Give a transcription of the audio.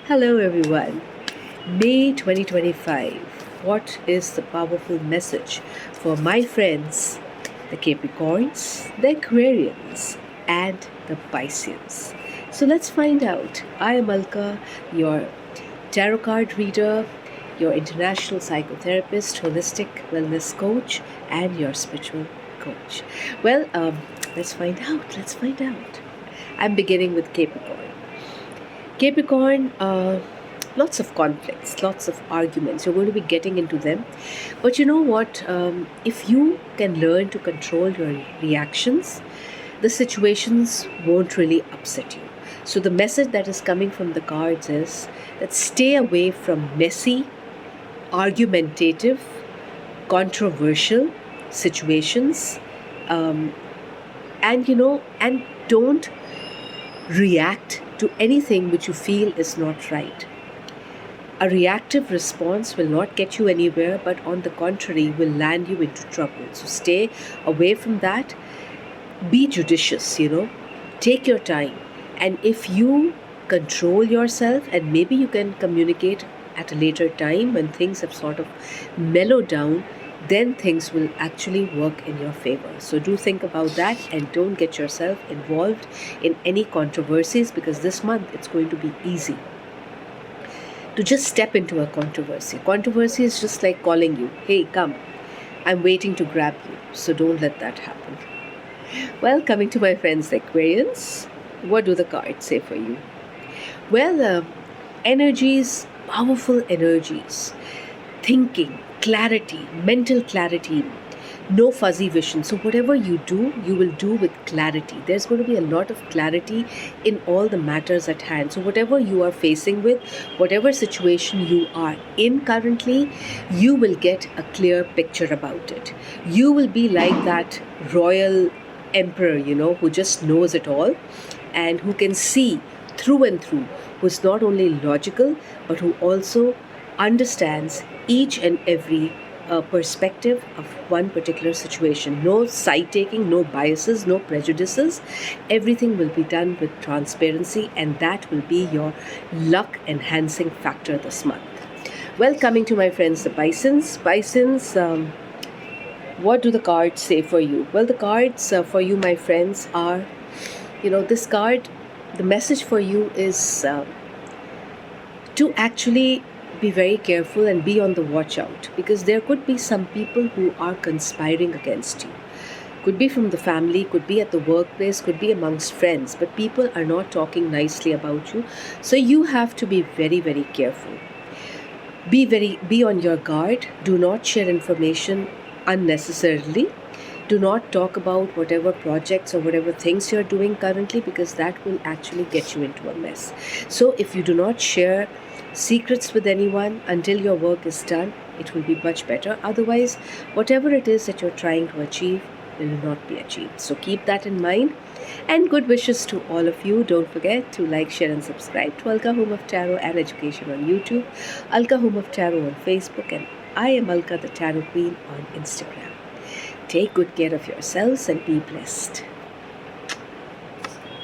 Hello, everyone. May 2025. What is the powerful message for my friends, the Capricorns, the Aquarians, and the Pisceans? So let's find out. I am Alka, your tarot card reader, your international psychotherapist, holistic wellness coach, and your spiritual coach. Let's find out. Let's find out. I'm beginning with Capricorn. Capricorn, lots of conflicts, lots of arguments. You're going to be getting into them. But you know what? If you can learn to control your reactions, the situations won't really upset you. So, the message that is coming from the cards is that stay away from messy, argumentative, controversial situations. Um, and don't react to anything which you feel is not right. A reactive response will not get you anywhere, but on the contrary, will land you into trouble. So stay away from that. Be judicious. Take your time. And if you control yourself, and maybe you can communicate at a later time when things have sort of mellowed down, then things will actually work in your favor. So do think about that and don't get yourself involved in any controversies, because this month it's going to be easy to just step into a controversy. Controversy is just like calling you, hey, come, I'm waiting to grab you. So don't let that happen. Well, coming to my friends, the Aquarians, what do the cards say for you? Well, energies, powerful energies, thinking, clarity, mental clarity, no fuzzy vision. So, whatever you do, you will do with clarity. There's going to be a lot of clarity in all the matters at hand. So, whatever you are facing with, whatever situation you are in currently, you will get a clear picture about it. You will be like that royal emperor, who just knows it all and who can see through and through, who's not only logical but who also understands each and every perspective of one particular situation. No side taking, no biases, no prejudices. Everything will be done with transparency, and that will be your luck enhancing factor this month. Well, coming to my friends, the Pisceans. What do the cards say for you? Well, the cards for you, my friends, are, this card, the message for you is to actually be very careful and be on the watch out, because there could be some people who are conspiring against you. Could be from the family, could be at the workplace, could be amongst friends, but people are not talking nicely about you. So you have to be very, very careful. Be on your guard. Do not share information unnecessarily. Do not talk about whatever projects or whatever things you're doing currently, because that will actually get you into a mess. So if you do not share secrets with anyone until your work is done, it will be much better. Otherwise, whatever it is that you're trying to achieve will not be achieved. So keep that in mind. And good wishes to all of you. Don't forget to like, share, and subscribe to Alka Home of Tarot and Education on YouTube, Alka Home of Tarot on Facebook, and I am Alka the Tarot Queen on Instagram. Take good care of yourselves and be blessed.